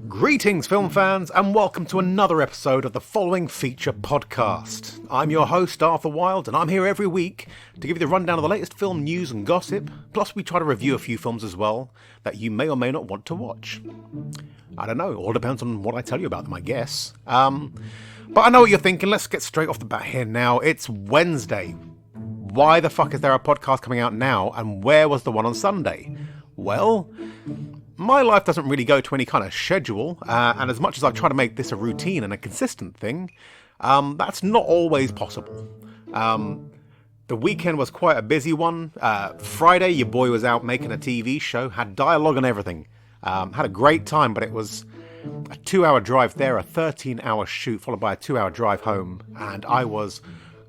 Greetings, film fans, and welcome to another episode of the following feature podcast. I'm your host, Arthur Wilde, and I'm here every week to give you the rundown of the latest film news and gossip, plus we try to review a few films as well that you may or may not want to watch. I don't know, it all depends on what I tell you about them, I guess. But I know what you're thinking, let's get straight off the bat here now. It's Wednesday. Why the fuck is there a podcast coming out now, and where was the one on Sunday? Well, my life doesn't really go to any kind of schedule, and as much as I try to make this a routine and a consistent thing, that's not always possible. The weekend was quite a busy one. Friday, your boy was out making a TV show, had dialogue and everything. Had a great time, but it was a 2-hour drive there, a 13-hour shoot, followed by a 2-hour drive home, and I was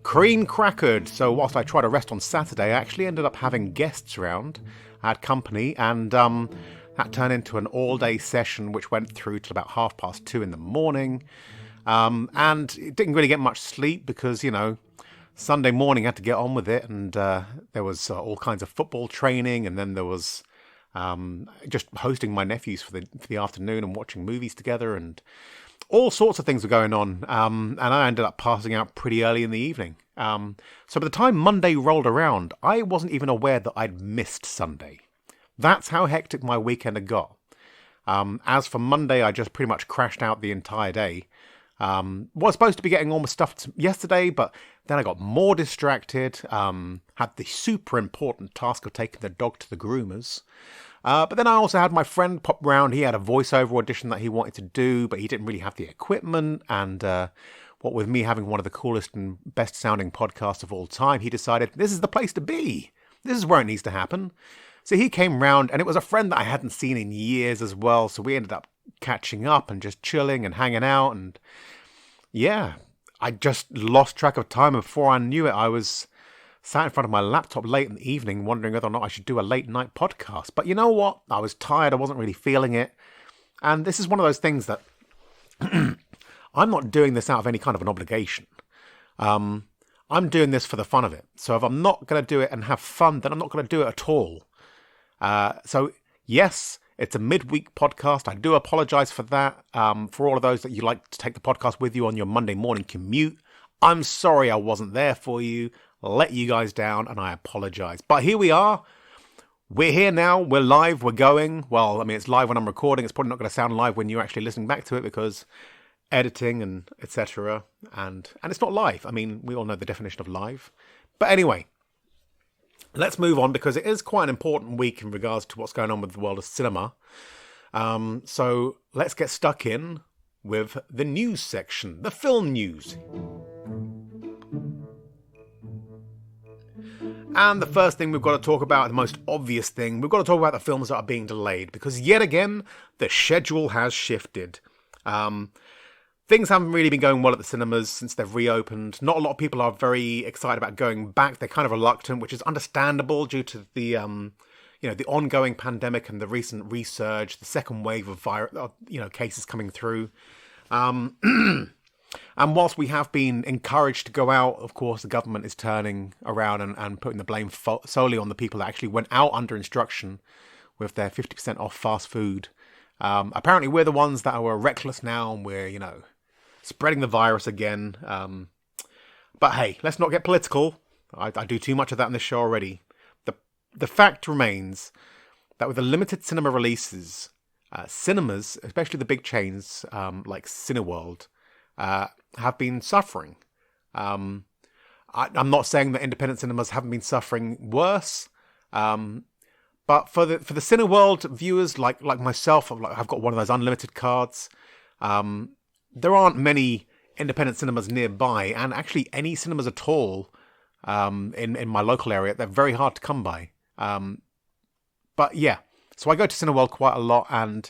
cream crackered. So whilst I tried to rest on Saturday, I actually ended up having guests around. I had company, and that turned into an all-day session, which went through till about 2:30 in the morning. And it didn't really get much sleep because, you know, Sunday morning I had to get on with it, and there was all kinds of football training, and then there was just hosting my nephews for the afternoon and watching movies together, and all sorts of things were going on. And I ended up passing out pretty early in the evening. So by the time Monday rolled around, I wasn't even aware that I'd missed Sunday. That's how hectic my weekend had got. As for Monday, I just pretty much crashed out the entire day. Was supposed to be getting all my stuff yesterday, but then I got more distracted. Had the super important task of taking the dog to the groomers. But then I also had my friend pop round. He had a voiceover audition that he wanted to do, but he didn't really have the equipment. And what with me having one of the coolest and best sounding podcasts of all time, he decided this is the place to be. This is where it needs to happen. So he came round, and it was a friend that I hadn't seen in years as well. So we ended up catching up and just chilling and hanging out. And yeah, I just lost track of time. Before I knew it, I was sat in front of my laptop late in the evening wondering whether or not I should do a late night podcast. But you know what? I was tired. I wasn't really feeling it. And this is one of those things that I'm not doing this out of any kind of an obligation. I'm doing this for the fun of it. So if I'm not going to do it and have fun, then I'm not going to do it at all. So yes, it's a midweek podcast. I do apologize for that. For all of those that you like to take the podcast with you on your Monday morning commute, I'm sorry I wasn't there for you, let you guys down, and I apologize. But here we are. We're here now. We're live. We're going. Well, I mean, it's live when I'm recording. It's probably not going to sound live when you're actually listening back to it because editing and etc. And it's not live. I mean, we all know the definition of live. But anyway, let's move on because it is quite an important week in regards to what's going on with the world of cinema. So let's get stuck in with the news section, the film news. And the first thing we've got to talk about, the most obvious thing, we've got to talk about the films that are being delayed because yet again, the schedule has shifted. Things haven't really been going well at the cinemas since they've reopened. Not a lot of people are very excited about going back. They're kind of reluctant, which is understandable due to the, the ongoing pandemic and the recent resurge, the second wave of cases coming through. And whilst we have been encouraged to go out, of course, the government is turning around and putting the blame solely on the people that actually went out under instruction with their 50% off fast food. Apparently, we're the ones that are reckless now, and we're, spreading the virus again. But hey, let's not get political. I do too much of that in this show already. The fact remains that with the limited cinema releases, cinemas, especially the big chains like Cineworld, have been suffering. I'm not saying that independent cinemas haven't been suffering worse, but for the Cineworld viewers like myself, I've got one of those unlimited cards. There aren't many independent cinemas nearby, and actually any cinemas at all in my local area, they're very hard to come by. But yeah, so I go to Cineworld quite a lot, and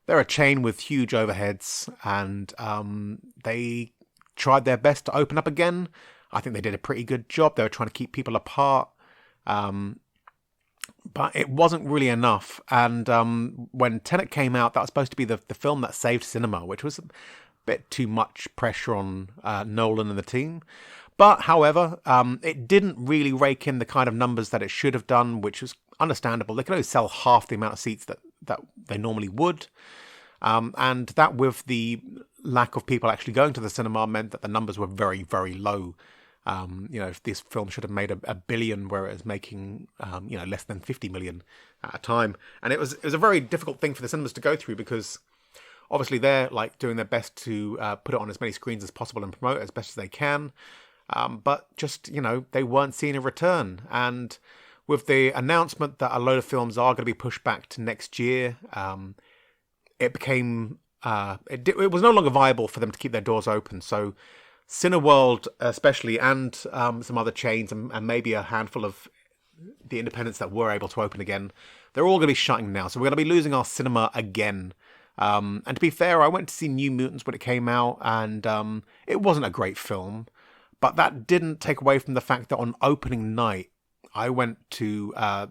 they're a chain with huge overheads, and they tried their best to open up again. I think they did a pretty good job. They were trying to keep people apart. But it wasn't really enough. And when Tenet came out, that was supposed to be the film that saved cinema, which was a bit too much pressure on Nolan and the team. But, however, it didn't really rake in the kind of numbers that it should have done, which was understandable. They could only sell half the amount of seats that they normally would. And that, with the lack of people actually going to the cinema, meant that the numbers were very, very low. If this film should have made a billion, where it was making, less than 50 million at a time. And it was a very difficult thing for the cinemas to go through, because obviously they're like doing their best to put it on as many screens as possible and promote it as best as they can. But just, they weren't seeing a return. And with the announcement that a load of films are going to be pushed back to next year, it became, it was no longer viable for them to keep their doors open. So Cineworld especially, and some other chains, and maybe a handful of the independents that were able to open again, they're all going to be shutting now. So we're going to be losing our cinema again. And to be fair, I went to see New Mutants when it came out, and it wasn't a great film. But that didn't take away from the fact that on opening night, I went to a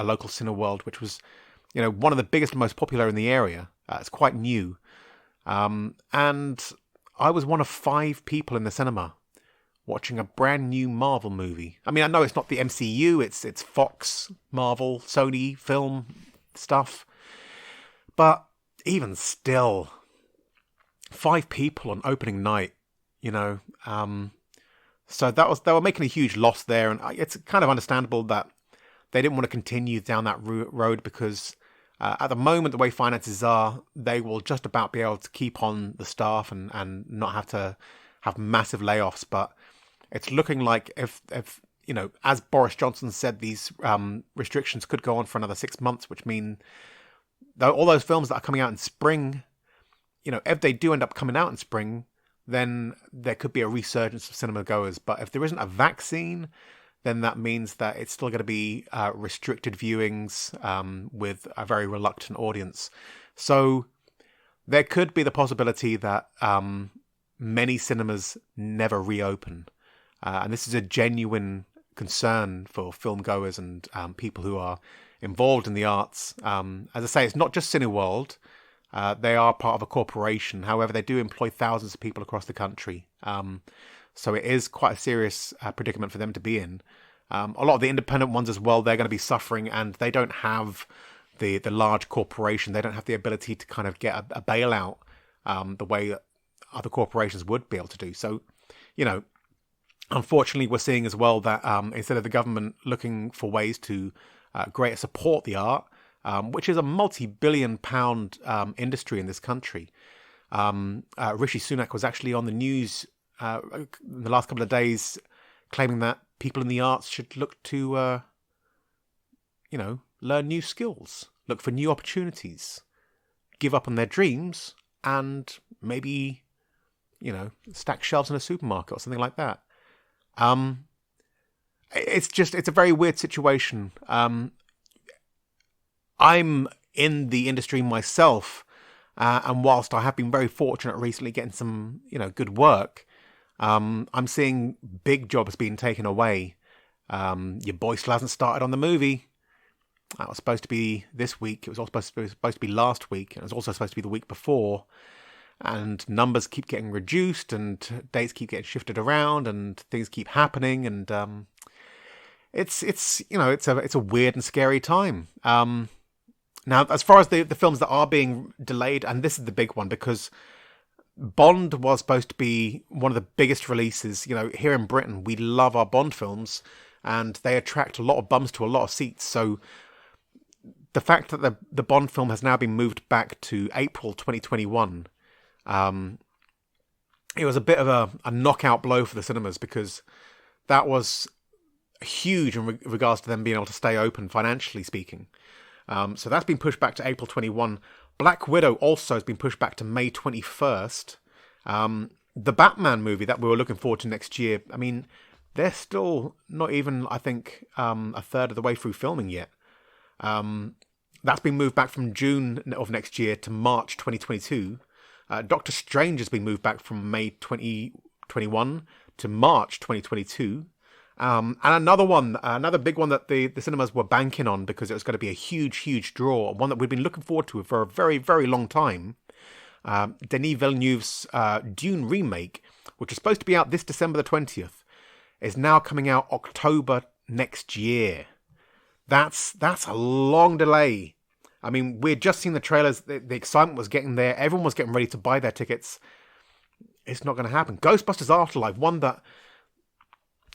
local Cineworld, which was, one of the biggest and most popular in the area. It's quite new. And I was one of 5 people in the cinema watching a brand new Marvel movie. I mean, I know it's not the MCU, it's Fox, Marvel, Sony film stuff. But even still, 5 people on opening night, so they were making a huge loss there, and it's kind of understandable that they didn't want to continue down that road, because at the moment, the way finances are, they will just about be able to keep on the staff and not have to have massive layoffs. But it's looking like if as Boris Johnson said, these restrictions could go on for another 6 months, which mean all those films that are coming out in spring, if they do end up coming out in spring, then there could be a resurgence of cinema goers. But if there isn't a vaccine, then that means that it's still going to be restricted viewings with a very reluctant audience. So there could be the possibility that many cinemas never reopen. And this is a genuine concern for film goers and people who are involved in the arts. As I say, it's not just Cineworld. They are part of a corporation. However, they do employ thousands of people across the country. So it is quite a serious predicament for them to be in. A lot of the independent ones as well, they're going to be suffering, and they don't have the large corporation. They don't have the ability to kind of get a bailout the way that other corporations would be able to do. So, unfortunately, we're seeing as well that instead of the government looking for ways to greater support the art, which is a multi-billion-pound industry in this country, Rishi Sunak was actually on the news in the last couple of days, claiming that people in the arts should look to, learn new skills, look for new opportunities, give up on their dreams, and maybe, stack shelves in a supermarket or something like that. It's a very weird situation. I'm in the industry myself, and whilst I have been very fortunate recently getting some, good work, I'm seeing big jobs being taken away. Your boy still hasn't started on the movie. That was supposed to be this week. It was also supposed to be last week. And it was also supposed to be the week before. And numbers keep getting reduced, and dates keep getting shifted around, and things keep happening. And it's a weird and scary time. Now, as far as the films that are being delayed, and this is the big one, because Bond was supposed to be one of the biggest releases. Here in Britain, we love our Bond films, and they attract a lot of bums to a lot of seats. So the fact that the Bond film has now been moved back to April 2021, it was a bit of a knockout blow for the cinemas, because that was huge in regards to them being able to stay open, financially speaking. So that's been pushed back to April 21. Black Widow also has been pushed back to May 21st. The Batman movie that we were looking forward to next year, I mean, they're still not even, I think, a third of the way through filming yet. That's been moved back from June of next year to March 2022. Doctor Strange has been moved back from May 2021 to March 2022. And another big one that the cinemas were banking on, because it was going to be a huge draw, one that we've been looking forward to for a very, very long time. Denis Villeneuve's Dune remake, which is supposed to be out this December the 20th, is now coming out October next year. That's a long delay. I mean, we'd just seen the trailers. The excitement was getting there. Everyone was getting ready to buy their tickets. It's not going to happen. Ghostbusters Afterlife, one that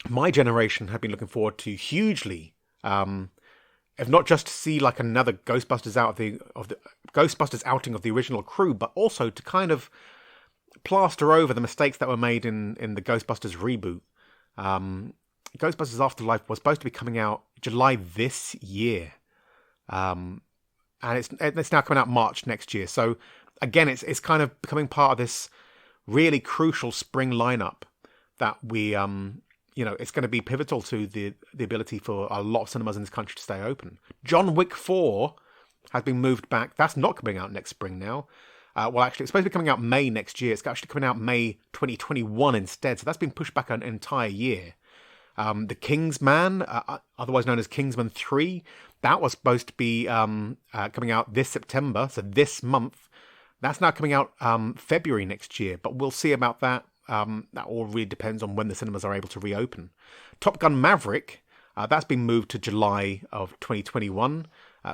my generation had been looking forward to hugely. If not just to see like another Ghostbusters of the Ghostbusters outing of the original crew, but also to kind of plaster over the mistakes that were made in the Ghostbusters reboot. Ghostbusters Afterlife was supposed to be coming out July this year, and it's now coming out March next year. So again, it's kind of becoming part of this really crucial spring lineup that we it's going to be pivotal to the ability for a lot of cinemas in this country to stay open. John Wick 4 has been moved back. That's not coming out next spring now. Well, actually, it's supposed to be coming out May next year. It's actually coming out May 2021 instead. So that's been pushed back an entire year. The Kingsman, otherwise known as Kingsman 3, that was supposed to be coming out this September, so this month. That's now coming out February next year, but we'll see about that. That all really depends on when the cinemas are able to reopen. Top Gun Maverick, that's been moved to July of 2021.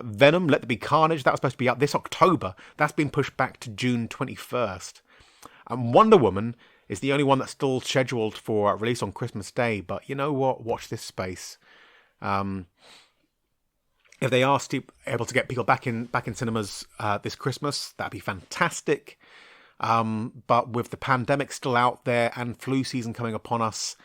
Venom, Let There Be Carnage, that was supposed to be out this October. That's been pushed back to June 21st. Wonder Woman is the only one that's still scheduled for release on Christmas Day. But you know what? Watch this space. If they are able to get people back in cinemas this Christmas, that'd be fantastic. But with the pandemic still out there and flu season coming upon us,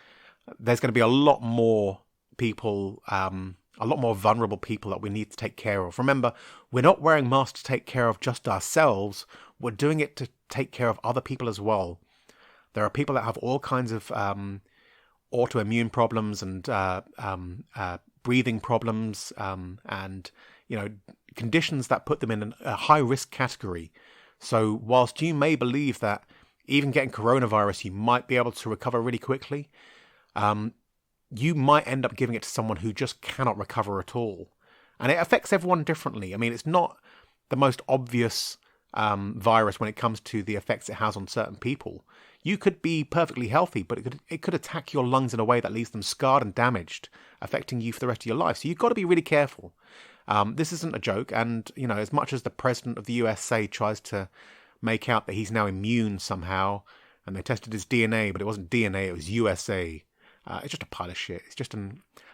there's going to be a lot more people, a lot more vulnerable people that we need to take care of. Remember, we're not wearing masks to take care of just ourselves. We're doing it to take care of other people as well. There are people that have all kinds of autoimmune problems and breathing problems and conditions that put them in a high risk category. So whilst you may believe that even getting coronavirus, you might be able to recover really quickly, you might end up giving it to someone who just cannot recover at all. And it affects everyone differently. I mean, it's not the most obvious virus when it comes to the effects it has on certain people. You could be perfectly healthy, but it could attack your lungs in a way that leaves them scarred and damaged, affecting you for the rest of your life. So you've got to be really careful. This isn't a joke, and as much as the president of the USA tries to make out that he's now immune somehow, and they tested his DNA, but it wasn't DNA, it was USA. It's just a pile of shit. It's just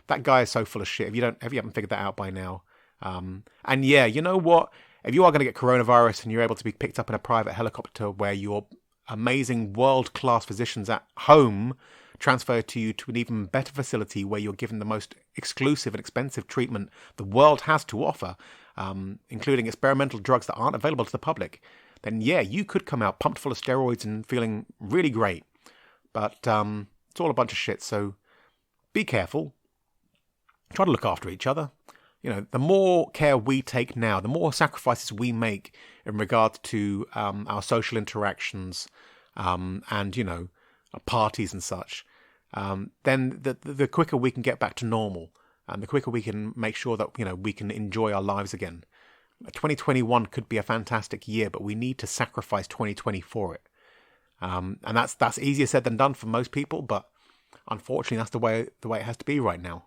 that guy is so full of shit. If you haven't figured that out by now, and yeah, you know what? If you are going to get coronavirus and you're able to be picked up in a private helicopter where your amazing world-class physicians at home transfer to you to an even better facility where you're given the most exclusive and expensive treatment the world has to offer, including experimental drugs that aren't available to the public, then yeah, you could come out pumped full of steroids and feeling really great. But it's all a bunch of shit, so be careful. Try to look after each other. The more care we take now, the more sacrifices we make in regard to our social interactions and, parties and such, then the quicker we can get back to normal and the quicker we can make sure that, we can enjoy our lives again. 2021 could be a fantastic year, but we need to sacrifice 2020 for it. And that's easier said than done for most people, but unfortunately that's the way it has to be right now.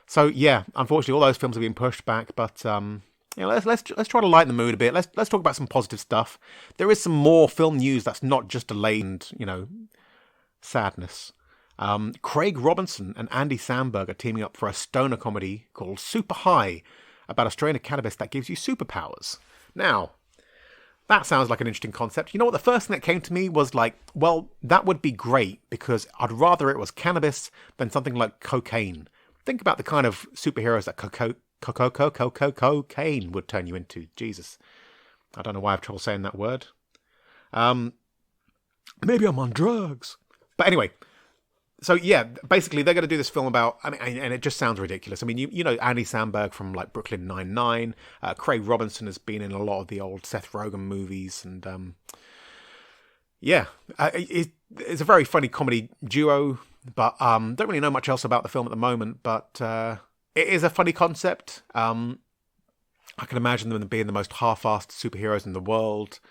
So yeah, unfortunately, all those films are being pushed back. But let's try to lighten the mood a bit. Let's talk about some positive stuff. There is some more film news that's not just delayed and sadness. Craig Robinson and Andy Samberg are teaming up for a stoner comedy called Super High about a strain of cannabis that gives you superpowers. Now, that sounds like an interesting concept. You know what? The first thing that came to me was like, well, that would be great because I'd rather it was cannabis than something like cocaine. Think about the kind of superheroes that cocaine would turn you into. Jesus. I don't know why I have trouble saying that word. Maybe I'm on drugs. But anyway, so yeah, basically they're going to do this film about, and it just sounds ridiculous. I mean, you know Andy Samberg from like Brooklyn Nine-Nine. Craig Robinson has been in a lot of the old Seth Rogen movies. And it's a very funny comedy duo. But don't really know much else about the film at the moment, but it is a funny concept. I can imagine them being the most half-assed superheroes in the world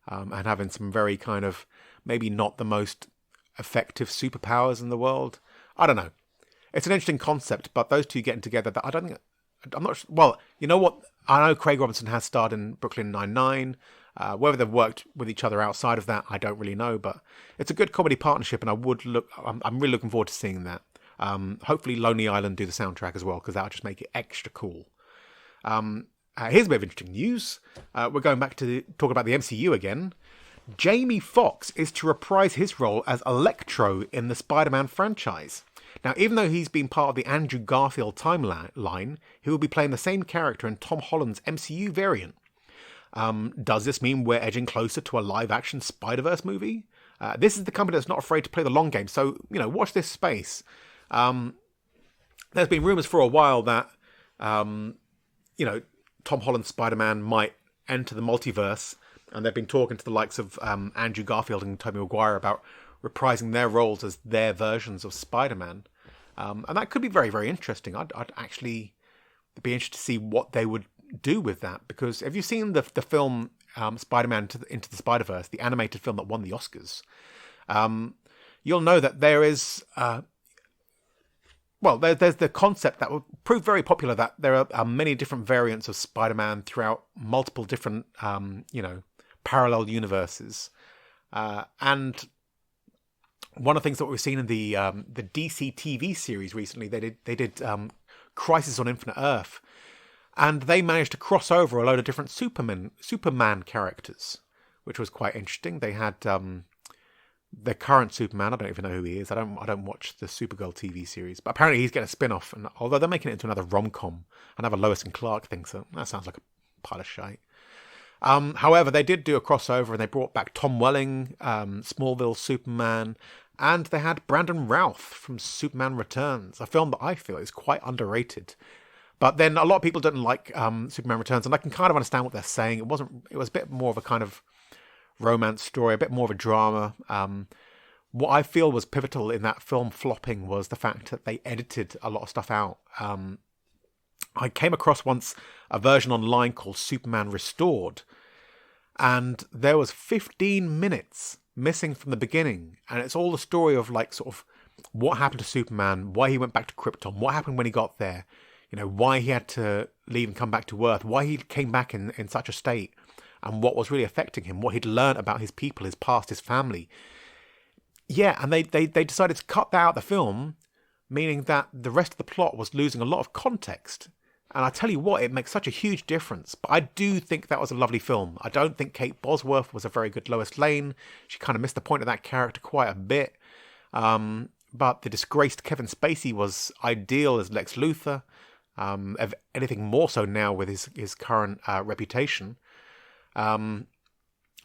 and having some very kind of maybe not the most effective superpowers in the world. I don't know. It's an interesting concept, but those two getting together, I'm not sure. Well, you know what? I know Craig Robinson has starred in Brooklyn Nine-Nine. Whether they've worked with each other outside of that, I don't really know, but it's a good comedy partnership, and I'm really looking forward to seeing that. Hopefully Lonely Island do the soundtrack as well, because that'll just make it extra cool. Here's a bit of interesting news. We're going back to talk about the MCU again. Jamie Foxx is to reprise his role as Electro in the Spider-Man franchise. Now, even though he's been part of the Andrew Garfield timeline, he will be playing the same character in Tom Holland's MCU variant. Does this mean we're edging closer to a live-action Spider-Verse movie? This is the company that's not afraid to play the long game, so, watch this space. There's been rumours for a while that, Tom Holland's Spider-Man might enter the multiverse, and they've been talking to the likes of Andrew Garfield and Tobey Maguire about reprising their roles as their versions of Spider-Man. And that could be very, very interesting. I'd actually be interested to see what they would do with that, because have you seen the film Spider-Man Into the Spider-Verse, the animated film that won the Oscars? You'll know that there is... there's the concept that will prove very popular, that there are many different variants of Spider-Man throughout multiple different, parallel universes. And one of the things that we've seen in the DC TV series recently, they did Crisis on Infinite Earth, and they managed to cross over a load of different Superman characters, which was quite interesting. They had the current Superman. I don't even know who he is. I don't watch the Supergirl TV series, but apparently he's getting a spin-off. And although they're making it into another rom-com, another Lois and Clark thing, so that sounds like a pile of shite. However, they did do a crossover, and they brought back Tom Welling, Smallville Superman, and they had Brandon Routh from Superman Returns, a film that I feel is quite underrated. But then a lot of people didn't like Superman Returns, and I can kind of understand what they're saying. It was a bit more of a kind of romance story, a bit more of a drama. What I feel was pivotal in that film flopping was the fact that they edited a lot of stuff out. I came across once a version online called Superman Restored, and there was 15 minutes missing from the beginning, and it's all the story of what happened to Superman, why he went back to Krypton, what happened when he got there, why he had to leave and come back to Earth, why he came back in such a state, and what was really affecting him, what he'd learned about his people, his past, his family. Yeah, and they decided to cut that out of the film, meaning that the rest of the plot was losing a lot of context. And I tell you what, it makes such a huge difference. But I do think that was a lovely film. I don't think Kate Bosworth was a very good Lois Lane. She kind of missed the point of that character quite a bit. But the disgraced Kevin Spacey was ideal as Lex Luthor. If anything more so now with his current reputation. I'm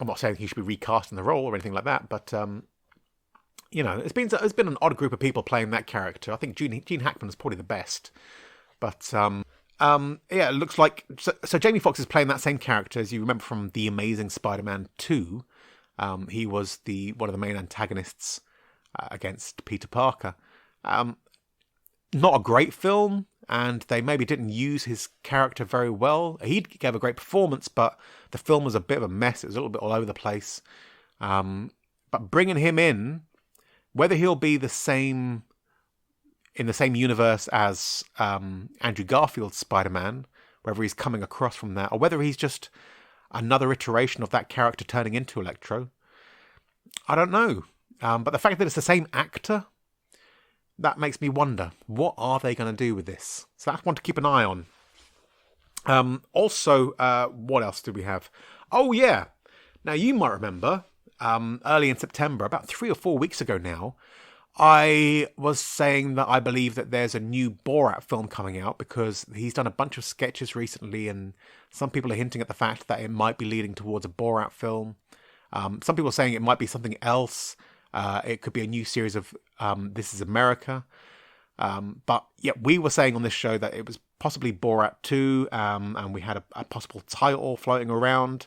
not saying he should be recast in the role or anything like that, but it's been an odd group of people playing that character. I think Gene Hackman is probably the best, but it looks like so Jamie Foxx is playing that same character as you remember from The Amazing Spider-Man 2. He was one of the main antagonists against Peter Parker. Not a great film, and they maybe didn't use his character very well. He gave a great performance, but the film was a bit of a mess. It was a little bit all over the place. But bringing him in, whether he'll be in the same universe as Andrew Garfield's Spider-Man, whether he's coming across from that, or whether he's just another iteration of that character turning into Electro, I don't know. But the fact that it's the same actor, that makes me wonder, what are they going to do with this? So that's one to keep an eye on. Also, what else do we have? Oh, yeah. Now, you might remember, early in September, about 3 or 4 weeks ago now, I was saying that I believe that there's a new Borat film coming out because he's done a bunch of sketches recently, and some people are hinting at the fact that it might be leading towards a Borat film. Some people are saying it might be something else. It could be a new series of This Is America. But yeah, we were saying on this show that it was possibly Borat 2, and we had a possible title floating around.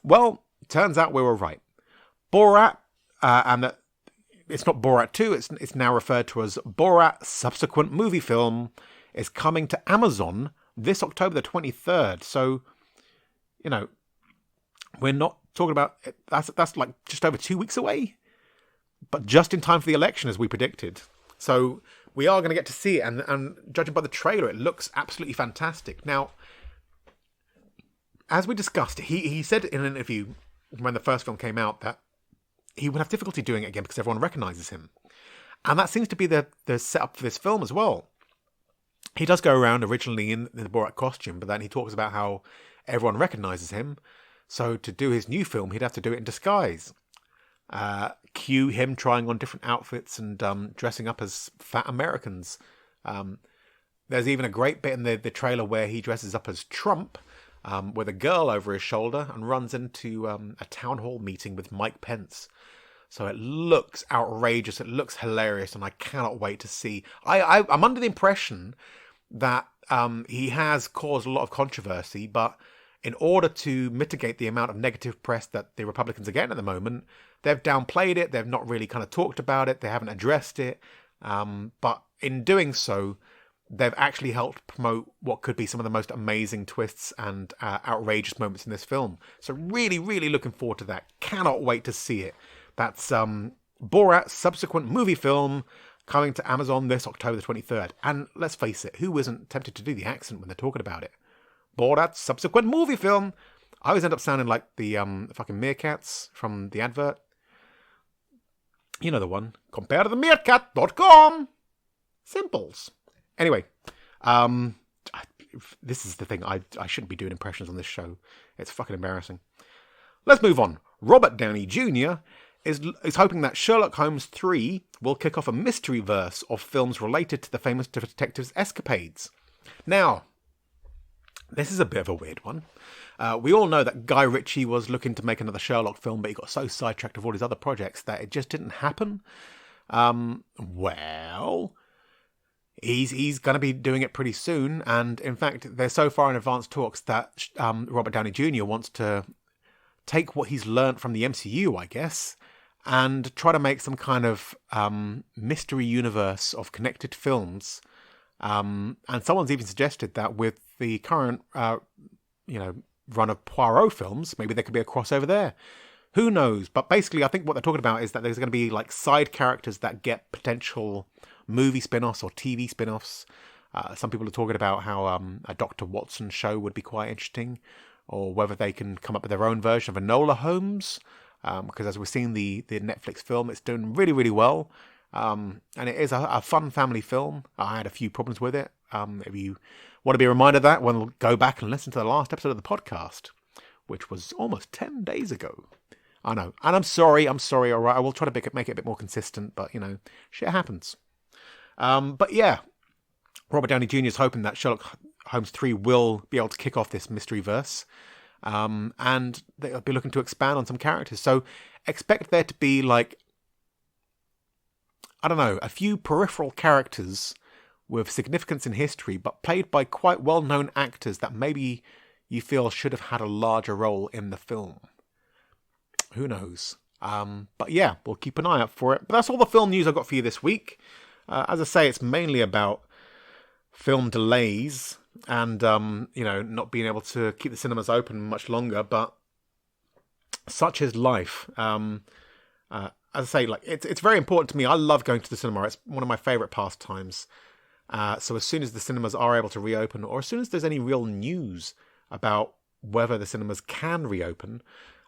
Well, turns out we were right. Borat, and that it's not Borat 2, it's now referred to as Borat Subsequent Movie Film, is coming to Amazon this October the 23rd. So, we're not talking about, that's like just over 2 weeks away. But just in time for the election, as we predicted. So we are going to get to see it. And judging by the trailer, it looks absolutely fantastic. Now, as we discussed, he said in an interview when the first film came out that he would have difficulty doing it again because everyone recognises him. And that seems to be the setup for this film as well. He does go around originally in the Borat costume, but then he talks about how everyone recognises him. So to do his new film, he'd have to do it in disguise. Cue him trying on different outfits and dressing up as fat Americans. There's even a great bit in the trailer where he dresses up as Trump with a girl over his shoulder and runs into a town hall meeting with Mike Pence. So it looks outrageous, it looks hilarious, and I cannot wait to see. I'm under the impression that he has caused a lot of controversy, but in order to mitigate the amount of negative press that the Republicans are getting at the moment, they've downplayed it, they've not really kind of talked about it, they haven't addressed it, but in doing so, they've actually helped promote what could be some of the most amazing twists and outrageous moments in this film. So really, really looking forward to that. Cannot wait to see it. That's Borat's subsequent movie film coming to Amazon this October the 23rd. And let's face it, who isn't tempted to do the accent when they're talking about it? Borat's subsequent movie film. I always end up sounding like the fucking meerkats from the advert. You know the one. Compare to the meerkat.com. Simples. Anyway, this is the thing. I shouldn't be doing impressions on this show. It's fucking embarrassing. Let's move on. Robert Downey Jr. is hoping that Sherlock Holmes 3 will kick off a mystery verse of films related to the famous detective's escapades. Now, this is a bit of a weird one. We all know that Guy Ritchie was looking to make another Sherlock film, but he got so sidetracked with all his other projects that it just didn't happen. Well, he's going to be doing it pretty soon, and in fact, they're so far in advanced talks that Robert Downey Jr. wants to take what he's learnt from the MCU, I guess, and try to make some kind of mystery universe of connected films. And someone's even suggested that with the current, run of Poirot films, maybe there could be a crossover there. Who knows? But basically, I think what they're talking about is that there's going to be like side characters that get potential movie spin-offs or TV spin-offs. Some people are talking about how a Dr. Watson show would be quite interesting, or whether they can come up with their own version of Enola Holmes, because as we're seeing the Netflix film, it's doing really, really well. And it is a fun family film. I had a few problems with it. If you want to be reminded of that, we'll go back and listen to the last episode of the podcast, which was almost 10 days ago. I know. And I'm sorry, all right. I will try to make it a bit more consistent, but, shit happens. But yeah, Robert Downey Jr. is hoping that Sherlock Holmes 3 will be able to kick off this mystery verse. And they'll be looking to expand on some characters. So expect there to be a few peripheral characters with significance in history, but played by quite well-known actors that maybe you feel should have had a larger role in the film. Who knows? But yeah, we'll keep an eye out for it. But that's all the film news I've got for you this week. As I say, it's mainly about film delays and, not being able to keep the cinemas open much longer, but such is life. As I say, it's very important to me. I love going to the cinema. It's one of my favourite pastimes. So as soon as the cinemas are able to reopen, or as soon as there's any real news about whether the cinemas can reopen,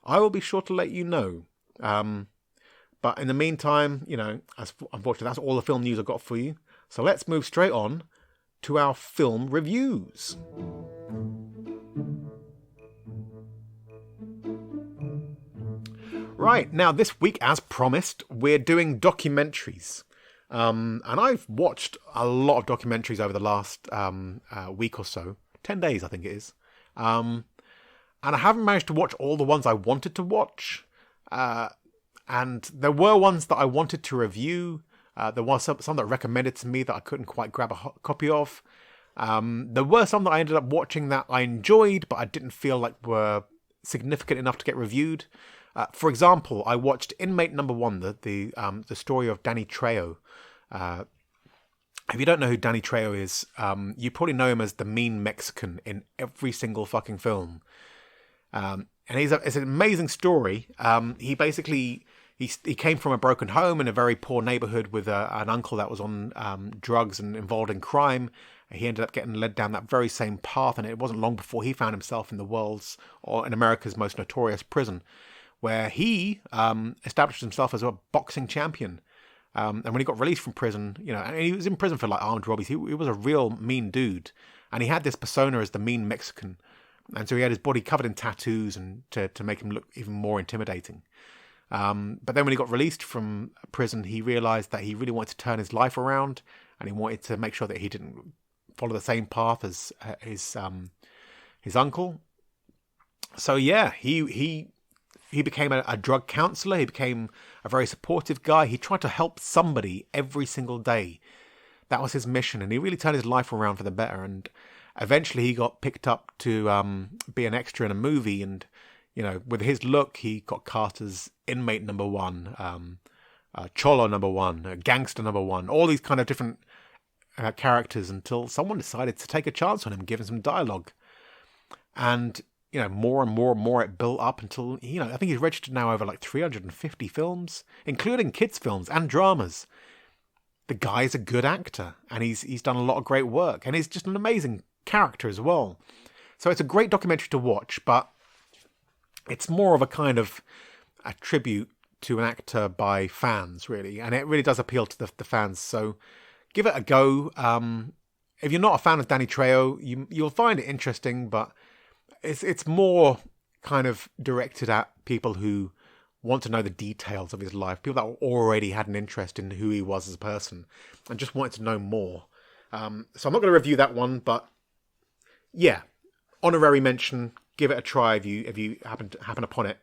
I will be sure to let you know. But in the meantime, unfortunately, that's all the film news I've got for you. So let's move straight on to our film reviews. Right, now this week, as promised, we're doing documentaries. And I've watched a lot of documentaries over the last week or so. 10 days, I think it is. And I haven't managed to watch all the ones I wanted to watch. And there were ones that I wanted to review. There was some that recommended to me that I couldn't quite grab a copy of. There were some that I ended up watching that I enjoyed, but I didn't feel like were significant enough to get reviewed. For example, I watched Inmate Number 1, the story of Danny Trejo. If you don't know who Danny Trejo is, you probably know him as the mean Mexican in every single fucking film. And it's an amazing story. He basically he came from a broken home in a very poor neighborhood with an uncle that was on drugs and involved in crime. he ended up getting led down that very same path, and it wasn't long before he found himself in the world's, or in America's most notorious prison, where he established himself as a boxing champion. And when he got released from prison, and he was in prison for like armed robberies, he was a real mean dude, and he had this persona as the mean Mexican, and so he had his body covered in tattoos and to make him look even more intimidating. But then when he got released from prison, he realized that he really wanted to turn his life around, and he wanted to make sure that he didn't follow the same path as his uncle. So yeah, he became a drug counselor. He became a very supportive guy. He tried to help somebody every single day. That was his mission, and he really turned his life around for the better. And eventually he got picked up to be an extra in a movie, and with his look, he got cast as inmate number one, cholo number one, gangster number one, all these kind of different characters, until someone decided to take a chance on him, give him some dialogue. And more and more and more it built up until, I think he's registered now over like 350 films, including kids' films and dramas. The guy's a good actor, and he's done a lot of great work, and he's just an amazing character as well. So it's a great documentary to watch, but it's more of a kind of a tribute to an actor by fans, really, and it really does appeal to the fans. So give it a go. If you're not a fan of Danny Trejo, you'll find it interesting, but it's more kind of directed at people who want to know the details of his life, people that already had an interest in who he was as a person and just wanted to know more. So I'm not going to review that one, but yeah, honorary mention. Give it a try if you happen upon it.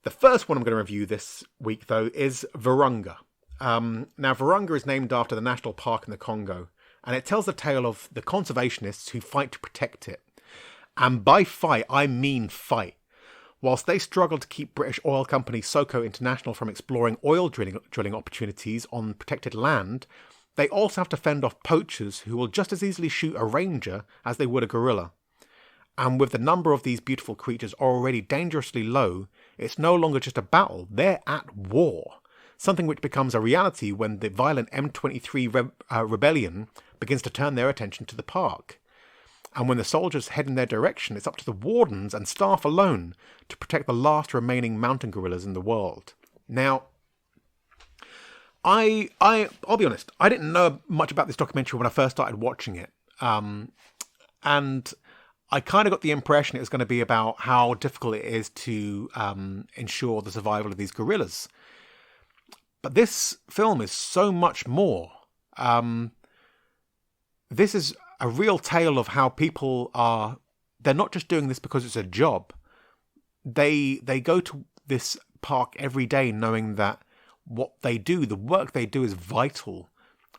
The first one I'm going to review this week, though, is Virunga. Now, Virunga is named after the national park in the Congo, and it tells the tale of the conservationists who fight to protect it. And by fight, I mean fight. Whilst they struggle to keep British oil company Soco International from exploring oil drilling opportunities on protected land, they also have to fend off poachers who will just as easily shoot a ranger as they would a gorilla. And with the number of these beautiful creatures already dangerously low, it's no longer just a battle, they're at war. Something which becomes a reality when the violent M23 rebellion begins to turn their attention to the park. And when the soldiers head in their direction, it's up to the wardens and staff alone to protect the last remaining mountain gorillas in the world. Now, I'll be honest, I didn't know much about this documentary when I first started watching it. And I kind of got the impression it was going to be about how difficult it is to ensure the survival of these gorillas. But this film is so much more. This is a real tale of how people they're not just doing this because it's a job. They go to this park every day knowing that what they do, the work they do, is vital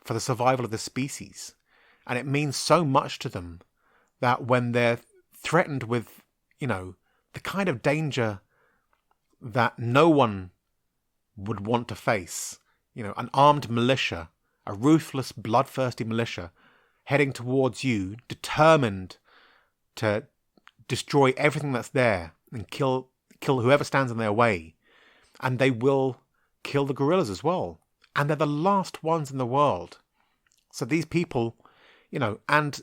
for the survival of the species. And it means so much to them that when they're threatened with, the kind of danger that no one would want to face, an armed militia, a ruthless, bloodthirsty militia, heading towards you, determined to destroy everything that's there and kill whoever stands in their way. And they will kill the gorillas as well. And they're the last ones in the world. So these people, and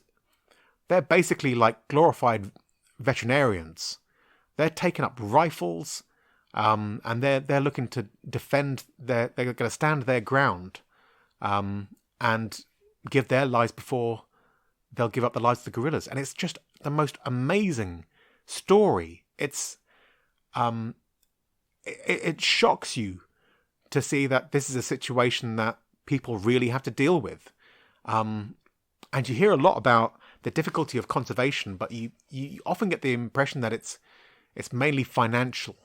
they're basically like glorified veterinarians. They're taking up rifles, and they're looking to defend they're going to stand their ground, and give their lives before they'll give up the lives of the gorillas. And it's just the most amazing story. It's it shocks you to see that this is a situation that people really have to deal with. And you hear a lot about the difficulty of conservation, but you often get the impression that it's mainly financial,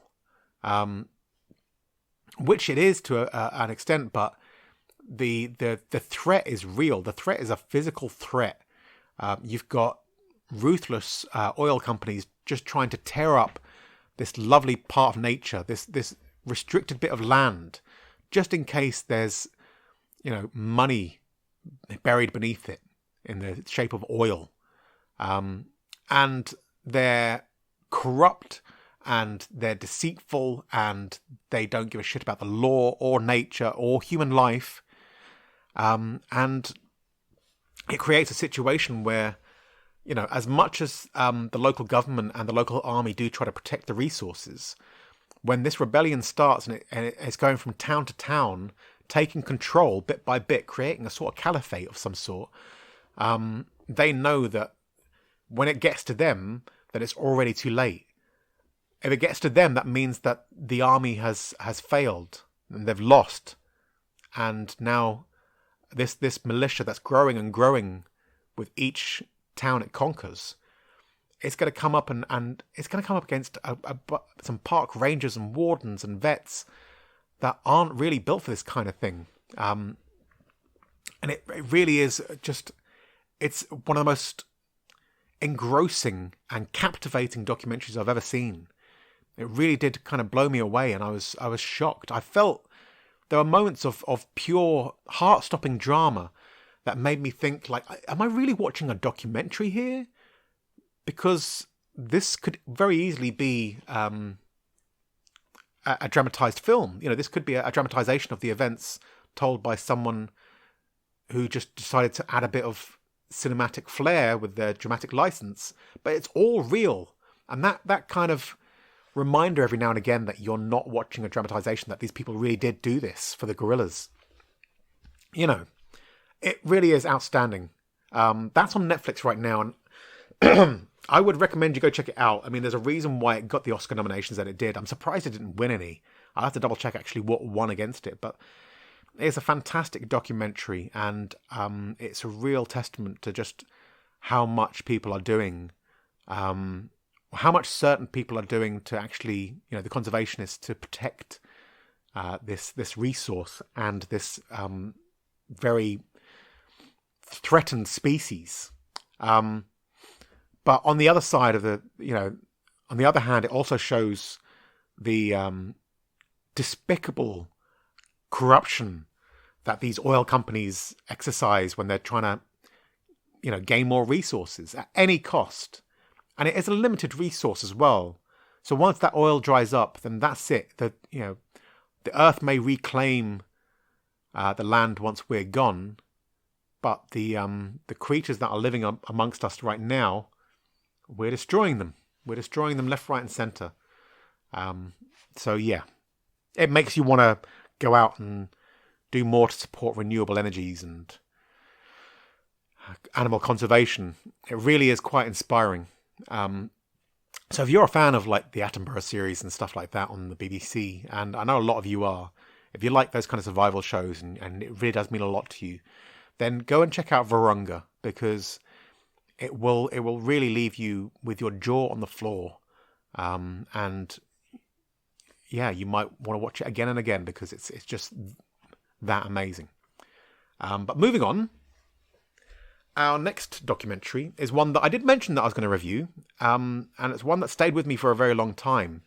which it is to an extent, but the threat is real. The threat is a physical threat. You've got ruthless oil companies just trying to tear up this lovely part of nature, this restricted bit of land, just in case there's money buried beneath it in the shape of oil. And they're corrupt, and they're deceitful, and they don't give a shit about the law or nature or human life. And it creates a situation where, as much as the local government and the local army do try to protect the resources, when this rebellion starts and it's going from town to town, taking control bit by bit, creating a sort of caliphate of some sort, they know that when it gets to them, that it's already too late. If it gets to them, that means that the army has failed and they've lost. And now this militia that's growing and growing with each town it conquers, it's going to come up and it's going to come up against some park rangers and wardens and vets that aren't really built for this kind of thing. And it really is just, it's one of the most engrossing and captivating documentaries I've ever seen. It really did kind of blow me away, and I was shocked. I felt there were moments of pure heart-stopping drama that made me think, like, am I really watching a documentary here? Because this could very easily be a dramatized film. This could be a dramatization of the events told by someone who just decided to add a bit of cinematic flair with their dramatic license. But it's all real. And that kind of reminder every now and again that you're not watching a dramatization, that these people really did do this for the guerrillas. It really is outstanding. That's on Netflix right now, and I would recommend you go check it out. I mean, there's a reason why it got the Oscar nominations that it did. I'm surprised it didn't win any. I'll have to double check actually what won against it, but it's a fantastic documentary, and it's a real testament to just how much people are doing, how much certain people are doing to actually, the conservationists, to protect this resource and this very threatened species. But on the other side of on the other hand, it also shows the despicable corruption that these oil companies exercise when they're trying to, gain more resources at any cost. And it is a limited resource as well. So once that oil dries up, then that's it. The earth may reclaim the land once we're gone, but the creatures that are living amongst us right now, we're destroying them. We're destroying them left, right, and centre. So yeah, it makes you want to go out and do more to support renewable energies and animal conservation. It really is quite inspiring. So if you're a fan of like the Attenborough series and stuff like that on the BBC, and I know a lot of you are, if you like those kind of survival shows and it really does mean a lot to you, then go and check out Virunga, because it will really leave you with your jaw on the floor. And yeah, you might want to watch it again and again, because it's just that amazing. But moving on, our next documentary is one that I did mention that I was going to review, and it's one that stayed with me for a very long time.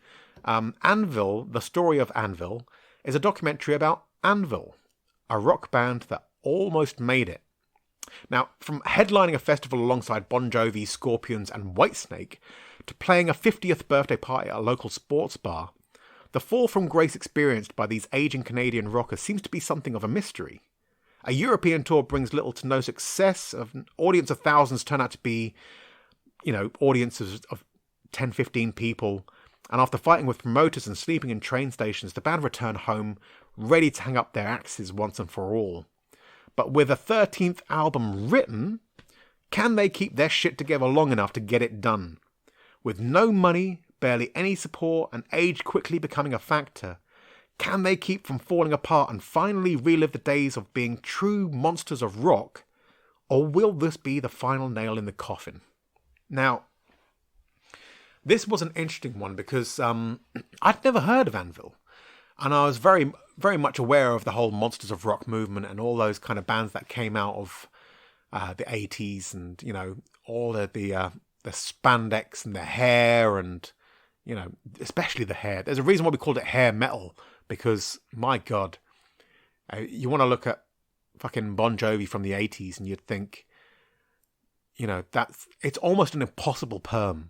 Anvil, The Story of Anvil, is a documentary about Anvil, a rock band that almost made it. Now, from headlining a festival alongside Bon Jovi, Scorpions and Whitesnake, to playing a 50th birthday party at a local sports bar, the fall from grace experienced by these aging Canadian rockers seems to be something of a mystery. A European tour brings little to no success. An audience of thousands turn out to be, audiences of 10, 15 people. And after fighting with promoters and sleeping in train stations, the band return home, ready to hang up their axes once and for all. But with a 13th album written, can they keep their shit together long enough to get it done? With no money, barely any support, and age quickly becoming a factor, can they keep from falling apart and finally relive the days of being true monsters of rock? Or will this be the final nail in the coffin? Now, this was an interesting one because I'd never heard of Anvil. And I was very, very much aware of the whole Monsters of Rock movement and all those kind of bands that came out of the 80s, and, all the spandex and the hair and, especially the hair. There's a reason why we called it hair metal, because, my God, you want to look at fucking Bon Jovi from the 80s and you'd think, it's almost an impossible perm.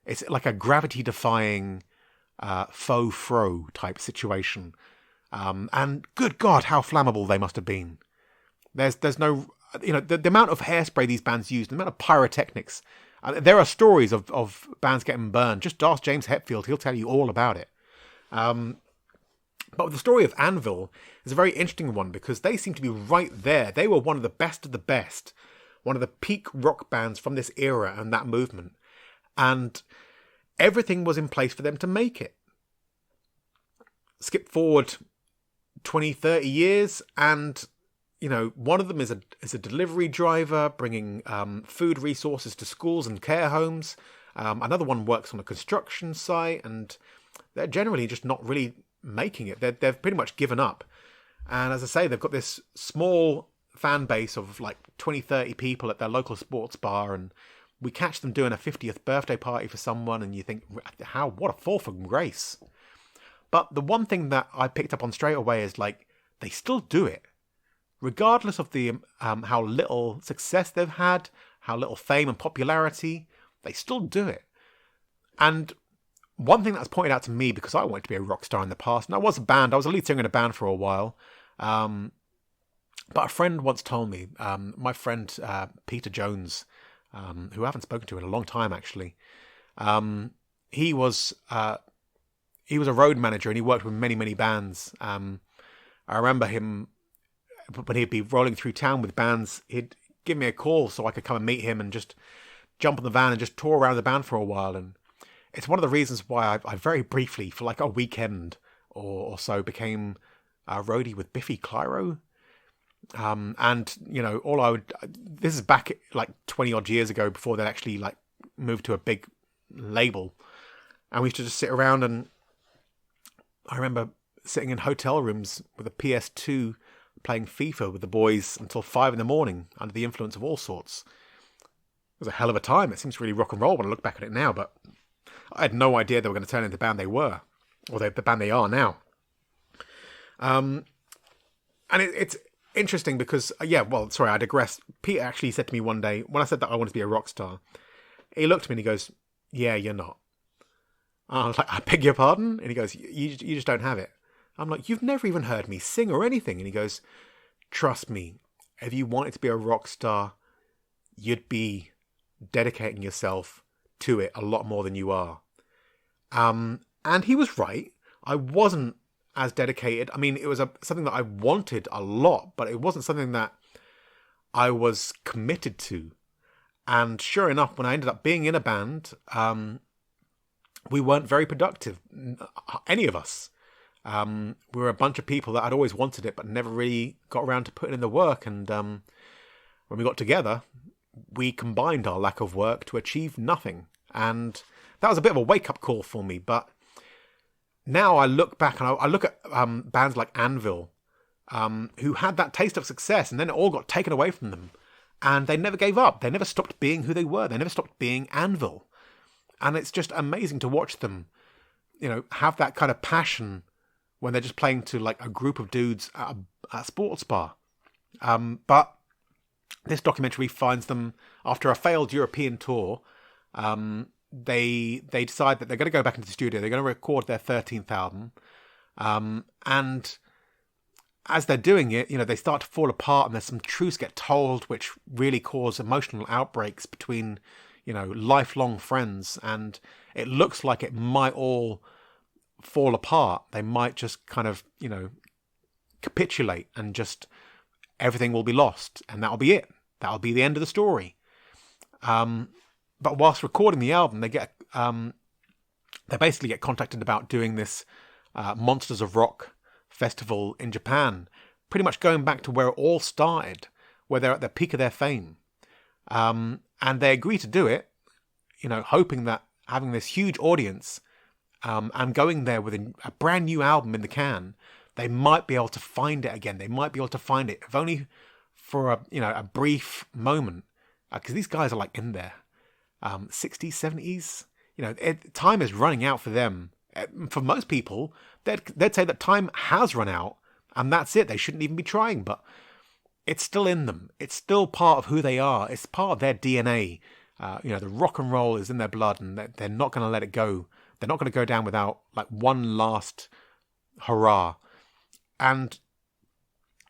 It's like a gravity-defying faux fro type situation. And good God, how flammable they must have been. There's no the amount of hairspray these bands use, the amount of pyrotechnics. There are stories of bands getting burned. Just ask James Hetfield; he'll tell you all about it. But the story of Anvil is a very interesting one because they seem to be right there. They were one of the best, one of the peak rock bands from this era and that movement. And everything was in place for them to make it. Skip forward 20, 30 years and, one of them is a delivery driver bringing food resources to schools and care homes. Another one works on a construction site, and they're generally just not really making it. They've pretty much given up. And as I say, they've got this small fan base of like 20, 30 people at their local sports bar, and we catch them doing a 50th birthday party for someone, and you think, what a fall from grace. But the one thing that I picked up on straight away is like, they still do it. Regardless of the how little success they've had, how little fame and popularity, they still do it. And one thing that's pointed out to me, because I wanted to be a rock star in the past, and I was a lead singer in a band for a while, but a friend once told me, my friend Peter Jones, who I haven't spoken to in a long time actually, he was a road manager and he worked with many, many bands. I remember him, when he'd be rolling through town with bands, he'd give me a call so I could come and meet him and just jump on the van and just tour around the band for a while. And it's one of the reasons why I very briefly, for like a weekend or so, became a roadie with Biffy Clyro. This is back like 20 odd years ago, before they actually like moved to a big label. And we used to just sit around, and I remember sitting in hotel rooms with a PS2 playing FIFA with the boys until 5 a.m. under the influence of all sorts. It was a hell of a time. It seems really rock and roll when I look back at it now, but I had no idea they were going to turn into the band they were, or the band they are now. And it's interesting because, I digress. Peter actually said to me one day, when I said that I wanted to be a rock star, he looked at me and he goes, "Yeah, you're not." And I was like, "I beg your pardon?" And he goes, you just don't have it." I'm like, "You've never even heard me sing or anything." And he goes, "Trust me, if you wanted to be a rock star, you'd be dedicating yourself to it a lot more than you are." And he was right. I wasn't as dedicated. I mean, it was something that I wanted a lot, but it wasn't something that I was committed to. And sure enough, when I ended up being in a band, we weren't very productive, any of us. We were a bunch of people that had always wanted it, but never really got around to putting in the work. And when we got together, we combined our lack of work to achieve nothing. And that was a bit of a wake-up call for me. But now I look back and I look at bands like Anvil, who had that taste of success, and then it all got taken away from them. And they never gave up. They never stopped being who they were. They never stopped being Anvil. And it's just amazing to watch them, have that kind of passion when they're just playing to like a group of dudes at a sports bar. But this documentary finds them after a failed European tour. They decide that they're going to go back into the studio. They're going to record their 13th album. And as they're doing it, they start to fall apart, and there's some truths get told which really cause emotional outbreaks between, lifelong friends. And it looks like it might all fall apart. They might just kind of, capitulate, and just everything will be lost, and that'll be it. That'll be the end of the story. But whilst recording the album, they basically get contacted about doing this Monsters of Rock festival in Japan, pretty much going back to where it all started, where they're at the peak of their fame. And they agree to do it, hoping that having this huge audience and going there with a brand new album in the can, they might be able to find it again. They might be able to find it, if only for a brief moment, because these guys are like in their 60s, 70s. Time is running out for them. For most people, they'd say that time has run out, and that's it. They shouldn't even be trying, but it's still in them. It's still part of who they are. It's part of their DNA. The rock and roll is in their blood, and they're not going to let it go. They're not going to go down without like one last hurrah. And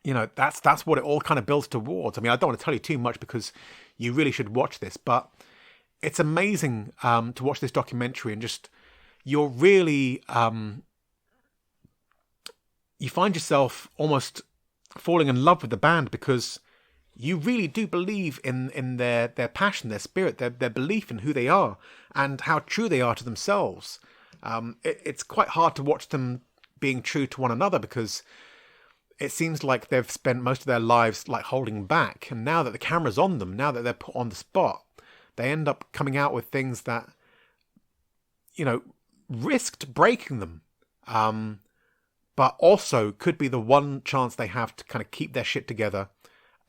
that's what it all kind of builds towards. I mean, I don't want to tell you too much because you really should watch this, but it's amazing to watch this documentary and just you're really you find yourself almost falling in love with the band because you really do believe in their passion, their spirit, their belief in who they are and how true they are to themselves. It's quite hard to watch them being true to one another because it seems like they've spent most of their lives like holding back. And now that the camera's on them, now that they're put on the spot, they end up coming out with things that, risked breaking them. But also could be the one chance they have to kind of keep their shit together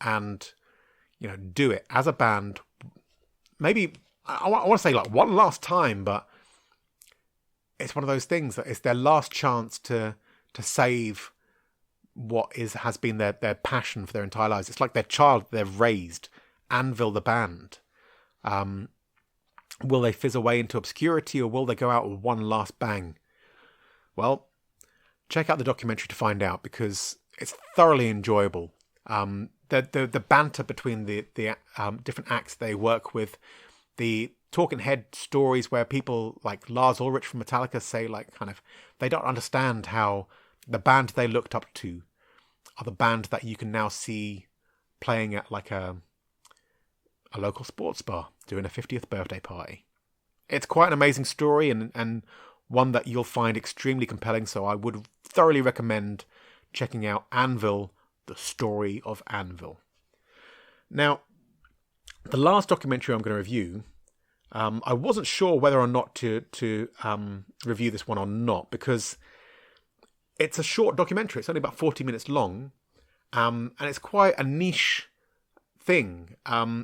and, do it as a band. Maybe, I want to say like one last time, but it's one of those things that it's their last chance to save what has been their passion for their entire lives. It's like their child they've raised, Anvil the band. Will they fizz away into obscurity or will they go out with one last bang? Well, check out the documentary to find out because it's thoroughly enjoyable. The banter between the different acts they work with, the talking head stories where people like Lars Ulrich from Metallica say like kind of they don't understand how the band they looked up to are the band that you can now see playing at like a local sports bar doing a 50th birthday party. It's quite an amazing story and one that you'll find extremely compelling, so I would thoroughly recommend checking out Anvil, the story of Anvil. Now, the last documentary I'm going to review, I wasn't sure whether or not to review this one or not because it's a short documentary. It's only about 40 minutes long, and it's quite a niche thing.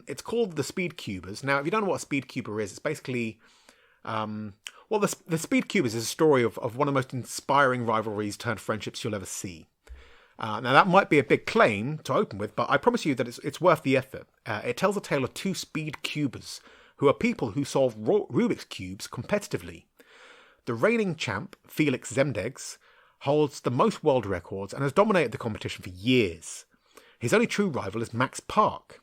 It's called The Speed Cubers. Now, if you don't know what a Speed Cuber is, it's basically... the Speed Cubers is a story of one of the most inspiring rivalries turned friendships you'll ever see. Now, that might be a big claim to open with, but I promise you that it's worth the effort. It tells a tale of two Speed Cubers, who are people who solve Rubik's Cubes competitively. The reigning champ, Felix Zemdegs, holds the most world records and has dominated the competition for years. His only true rival is Max Park.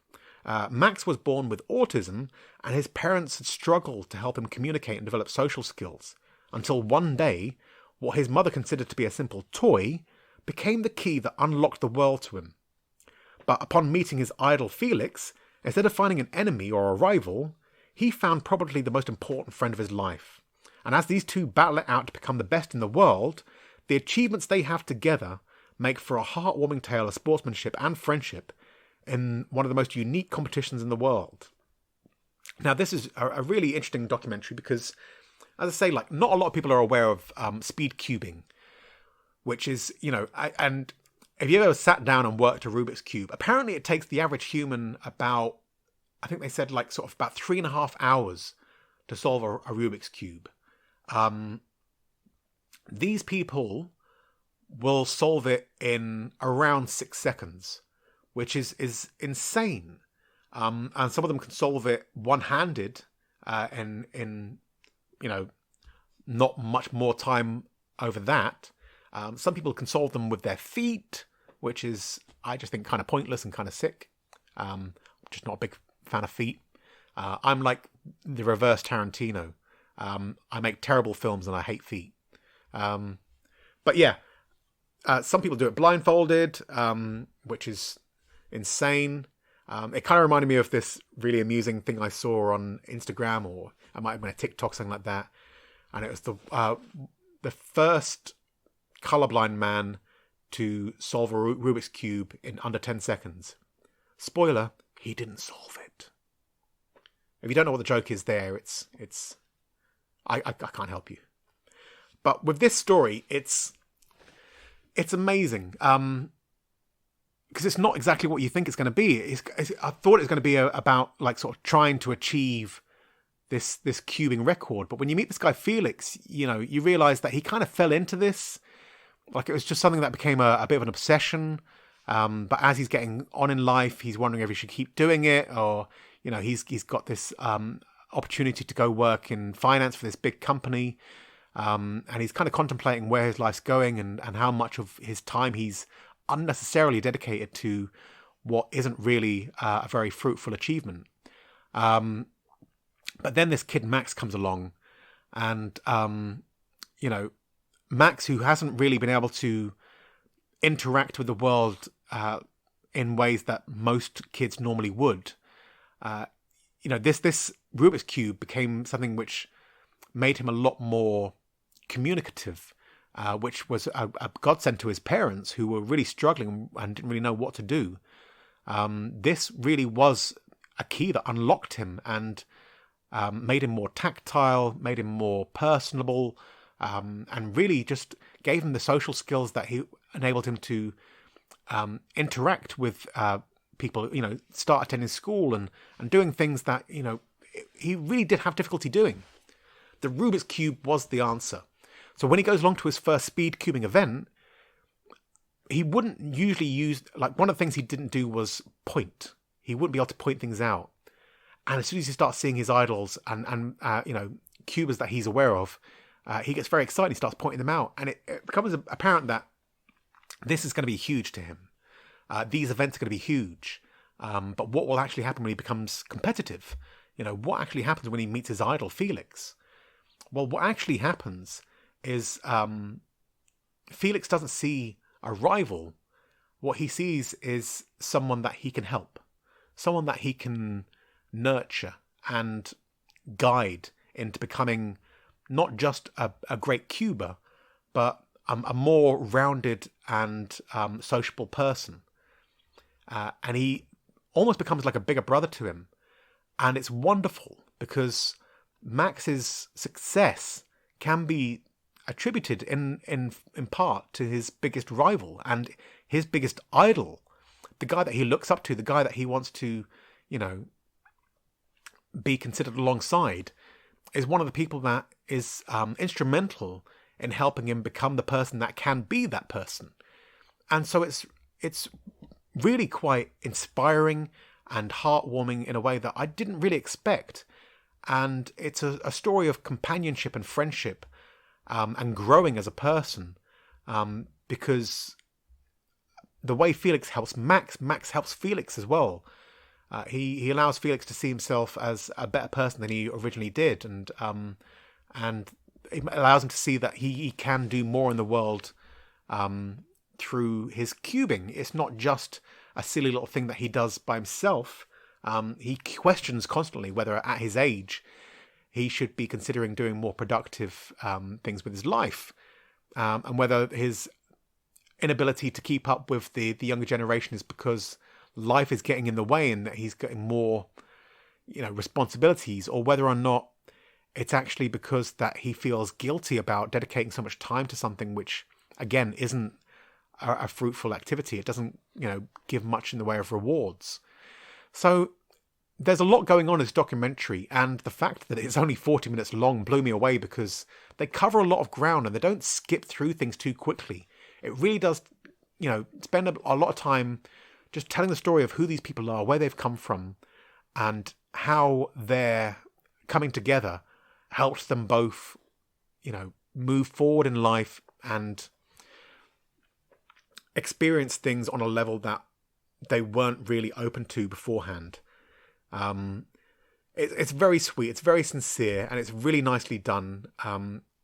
Max was born with autism, and his parents had struggled to help him communicate and develop social skills, until one day, what his mother considered to be a simple toy became the key that unlocked the world to him. But upon meeting his idol Felix, instead of finding an enemy or a rival, he found probably the most important friend of his life. And as these two battle it out to become the best in the world, the achievements they have together make for a heartwarming tale of sportsmanship and friendship in one of the most unique competitions in the world. Now, this is a really interesting documentary because, as I say, like not a lot of people are aware of speed cubing, which is, and if you've ever sat down and worked a Rubik's Cube, apparently it takes the average human about, I think they said like sort of about 3.5 hours to solve a Rubik's Cube. These people will solve it in around 6 seconds, which is insane. And some of them can solve it one-handed in not much more time over that. Some people can solve them with their feet, which is, I just think, kind of pointless and kind of sick. Just not a big fan of feet. I'm like the reverse Tarantino. I make terrible films and I hate feet. But yeah, some people do it blindfolded, which is insane. It kind of reminded me of this really amusing thing I saw on Instagram, or it might have been a TikTok, something like that. And it was the first colorblind man to solve a Rubik's Cube in under 10 seconds. Spoiler, he didn't solve it. If you don't know what the joke is there, I can't help you. But with this story, it's amazing. Because it's not exactly what you think it's going to be. I thought it was going to be about like sort of trying to achieve this cubing record. But when you meet this guy Felix, you realise that he kind of fell into this. Like it was just something that became a bit of an obsession. But as he's getting on in life, he's wondering if he should keep doing it, or he's got this opportunity to go work in finance for this big company, and he's kind of contemplating where his life's going and how much of his time he's unnecessarily dedicated to what isn't really a very fruitful achievement. But then this kid Max comes along, and Max, who hasn't really been able to interact with the world in ways that most kids normally would. This Rubik's Cube became something which made him a lot more communicative, which was a godsend to his parents, who were really struggling and didn't really know what to do. This really was a key that unlocked him and made him more tactile, made him more personable, and really just gave him the social skills that he enabled him to interact with people, start attending school and doing things that, he really did have difficulty doing. The Rubik's Cube was the answer. So when he goes along to his first speed cubing event, he wouldn't usually use, one of the things he didn't do was point. He wouldn't be able to point things out. And as soon as he starts seeing his idols and cubers that he's aware of, he gets very excited. He starts pointing them out. And it becomes apparent that this is going to be huge to him. These events are going to be huge. But what will actually happen when he becomes competitive? What actually happens when he meets his idol, Felix? Well, what actually happens is Felix doesn't see a rival. What he sees is someone that he can help, someone that he can nurture and guide into becoming not just a great cuber, but a more rounded and sociable person. And he almost becomes like a bigger brother to him. And it's wonderful because Max's success can be attributed in part to his biggest rival and his biggest idol, the guy that he looks up to, the guy that he wants to, be considered alongside, is one of the people that is instrumental in helping him become the person that can be that person. And so it's really quite inspiring and heartwarming in a way that I didn't really expect. And it's a story of companionship and friendship and growing as a person, because the way Felix helps Max helps Felix as well. He allows Felix to see himself as a better person than he originally did, and it allows him to see that he can do more in the world through his cubing. It's not just a silly little thing that he does by himself. He questions constantly whether at his age he should be considering doing more productive things with his life, and whether his inability to keep up with the younger generation is because life is getting in the way and that he's getting more, responsibilities, or whether or not it's actually because that he feels guilty about dedicating so much time to something which, again, isn't a fruitful activity. It doesn't, give much in the way of rewards. So there's a lot going on in this documentary, and the fact that it's only 40 minutes long blew me away because they cover a lot of ground and they don't skip through things too quickly. It really does, spend a lot of time just telling the story of who these people are, where they've come from, and how their coming together helps them both, move forward in life and experience things on a level that they weren't really open to beforehand. It's very sweet, it's very sincere, and it's really nicely done.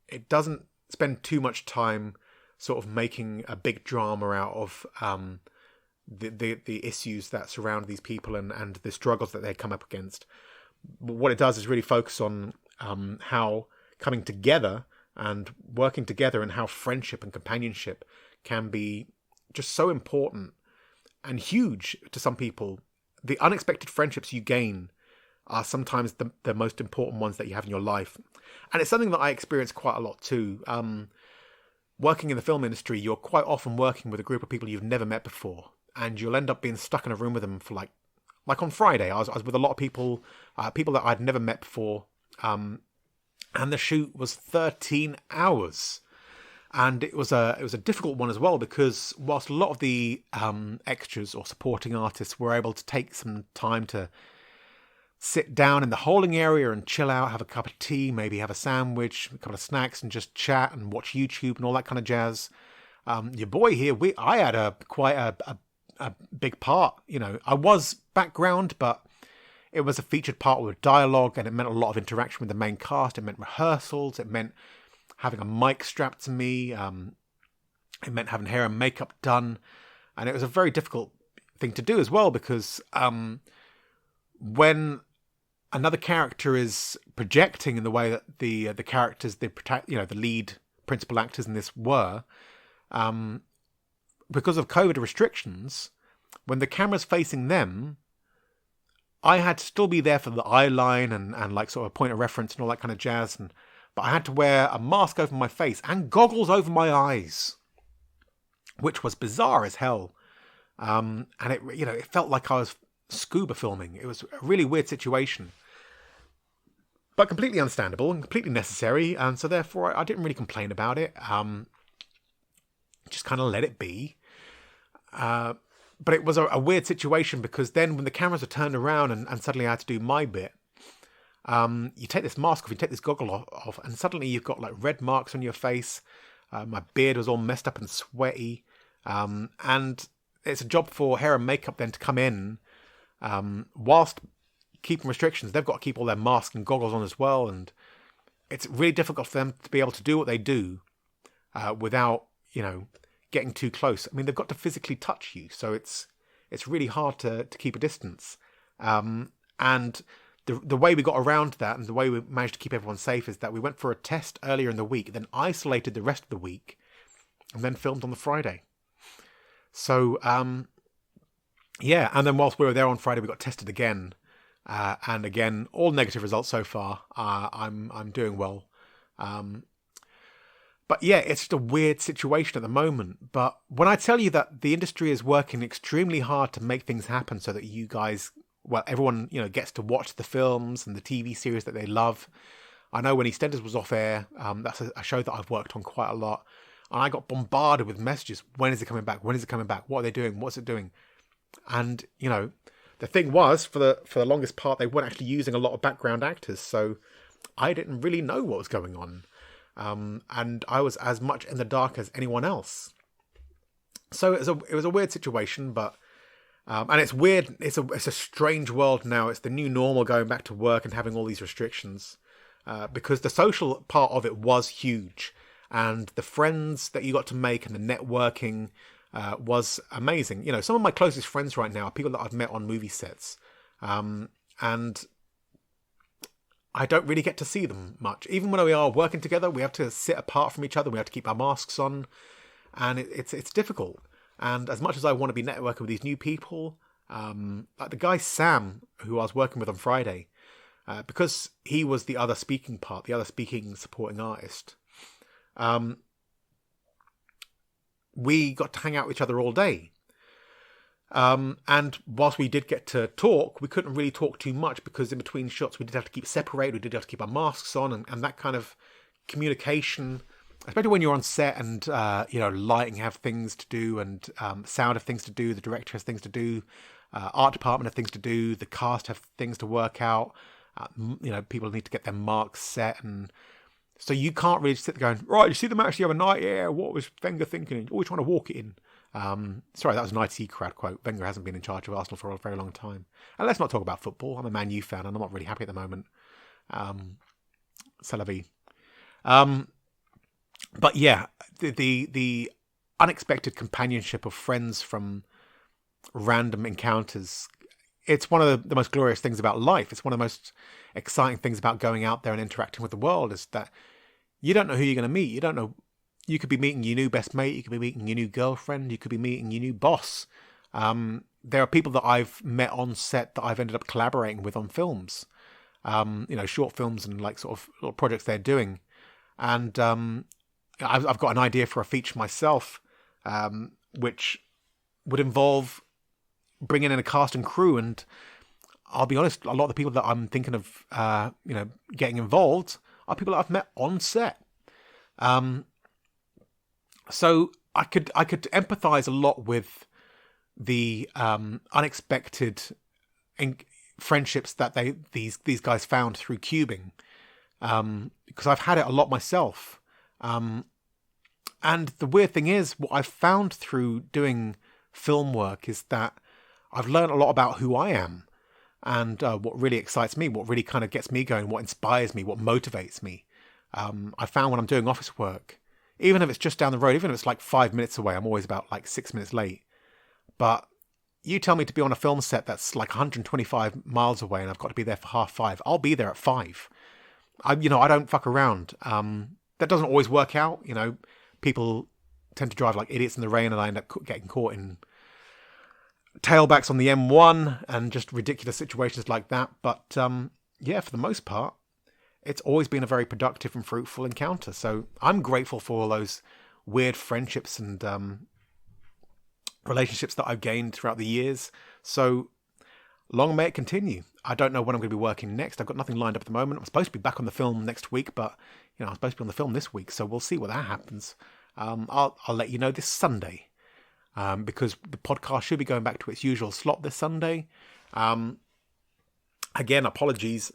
It doesn't spend too much time sort of making a big drama out of the issues that surround these people and the struggles that they come up against. But what it does is really focus on how coming together and working together, and how friendship and companionship can be just so important and huge to some people. The unexpected friendships you gain are sometimes the most important ones that you have in your life. And it's something that I experience quite a lot too. Working in the film industry, you're quite often working with a group of people you've never met before, and you'll end up being stuck in a room with them for like on Friday. I was with a lot of people that I'd never met before, and the shoot was 13 hours. And it was a difficult one as well, because whilst a lot of the extras or supporting artists were able to take some time to sit down in the holding area and chill out, have a cup of tea, maybe have a sandwich, a couple of snacks, and just chat and watch YouTube and all that kind of jazz, Your boy here, I had quite a big part. I was background, but it was a featured part with dialogue, and it meant a lot of interaction with the main cast. It meant rehearsals. It meant having a mic strapped to me. It meant having hair and makeup done, and it was a very difficult thing to do as well, because when another character is projecting in the way that the characters, the lead principal actors in this were, because of COVID restrictions, when the camera's facing them, I had to still be there for the eye line and like sort of point of reference and all that kind of jazz, but I had to wear a mask over my face and goggles over my eyes, which was bizarre as hell. And it felt like I was scuba filming. It was a really weird situation, but completely understandable and completely necessary. And so therefore I didn't really complain about it. Just kind of let it be. But it was a weird situation, because then when the cameras are turned around and suddenly I had to do my bit, you take this mask off, you take this goggle off, and suddenly you've got like red marks on your face. My beard was all messed up and sweaty. And it's a job for hair and makeup then to come in, whilst keeping restrictions. They've got to keep all their masks and goggles on as well. And it's really difficult for them to be able to do what they do without, getting too close. I mean, they've got to physically touch you, so it's really hard to keep a distance. And the way we got around that, and the way we managed to keep everyone safe, is that we went for a test earlier in the week, then isolated the rest of the week, and then filmed on the Friday. So, and then whilst we were there on Friday, we got tested again, and again, all negative results so far. I'm doing well. But yeah, it's just a weird situation at the moment. But when I tell you that the industry is working extremely hard to make things happen so that you guys, everyone, gets to watch the films and the TV series that they love. I know when EastEnders was off air, that's a show that I've worked on quite a lot. And I got bombarded with messages. When is it coming back? When is it coming back? What are they doing? What's it doing? And, the thing was, for the longest part, they weren't actually using a lot of background actors. So I didn't really know what was going on. And I was as much in the dark as anyone else. So it was a weird situation, but and it's weird. It's a strange world now. It's the new normal, going back to work and having all these restrictions, because the social part of it was huge, and the friends that you got to make and the networking was amazing. Some of my closest friends right now are people that I've met on movie sets, and I don't really get to see them much. Even when we are working together, we have to sit apart from each other. We have to keep our masks on, and it's difficult. And as much as I want to be networking with these new people, like the guy Sam, who I was working with on Friday, because he was the other speaking supporting artist, we got to hang out with each other all day. And whilst we did get to talk, we couldn't really talk too much, because in between shots we did have to keep separated, we did have to keep our masks on, and that kind of communication, especially when you're on set and lighting have things to do, and sound have things to do, the director has things to do, art department have things to do, the cast have things to work out, people need to get their marks set, and so you can't really sit there going, right, you see the match the other night, yeah, what was Wenger thinking? Always trying to walk it in. Sorry, that was an ITC crowd quote. Wenger hasn't been in charge of Arsenal for a very long time. And let's not talk about football. I'm a Man U fan and I'm not really happy at the moment. C'est la vie. But yeah, the unexpected companionship of friends from random encounters, it's one of the most glorious things about life. It's one of the most exciting things about going out there and interacting with the world, is that you don't know who you're going to meet. You don't know. You could be meeting your new best mate. You could be meeting your new girlfriend. You could be meeting your new boss. There are people that I've met on set that I've ended up collaborating with on films, short films and like sort of little projects they're doing. And I've got an idea for a feature myself, which would involve bringing in a cast and crew. And I'll be honest, a lot of the people that I'm thinking of, getting involved are people that I've met on set. So I could empathise a lot with the unexpected friendships that these guys found through cubing, because I've had it a lot myself. And the weird thing is, what I've found through doing film work is that I've learned a lot about who I am and what really excites me, what really kind of gets me going, what inspires me, what motivates me. I found when I'm doing office work, even if it's just down the road, even if it's like 5 minutes away, I'm always about like 6 minutes late. But you tell me to be on a film set that's like 125 miles away and I've got to be there for 5:30. I'll be there at 5. I don't fuck around. That doesn't always work out. People tend to drive like idiots in the rain and I end up getting caught in tailbacks on the M1 and just ridiculous situations like that. But yeah, for the most part, it's always been a very productive and fruitful encounter. So I'm grateful for all those weird friendships and relationships that I've gained throughout the years. So long may it continue. I don't know when I'm going to be working next. I've got nothing lined up at the moment. I'm supposed to be back on the film next week, but I'm supposed to be on the film this week, so we'll see what that happens. I'll let you know this Sunday, because the podcast should be going back to its usual slot this Sunday. Again, apologies.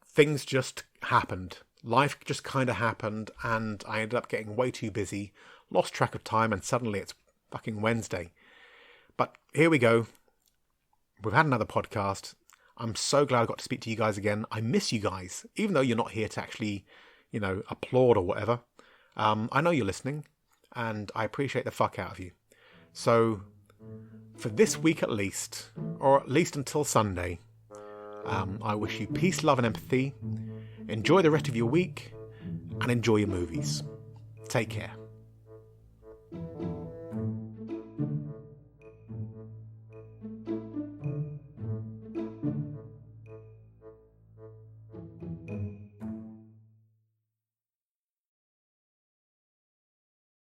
Things just happened. Life just kind of happened, and I ended up getting way too busy, lost track of time, and suddenly it's fucking Wednesday. But here we go. We've had another podcast. I'm so glad I got to speak to you guys again. I miss you guys, even though you're not here to actually, applaud or whatever. I know you're listening, and I appreciate the fuck out of you. So, for this week at least, or at least until Sunday, I wish you peace, love, and empathy. Enjoy the rest of your week, and enjoy your movies. Take care.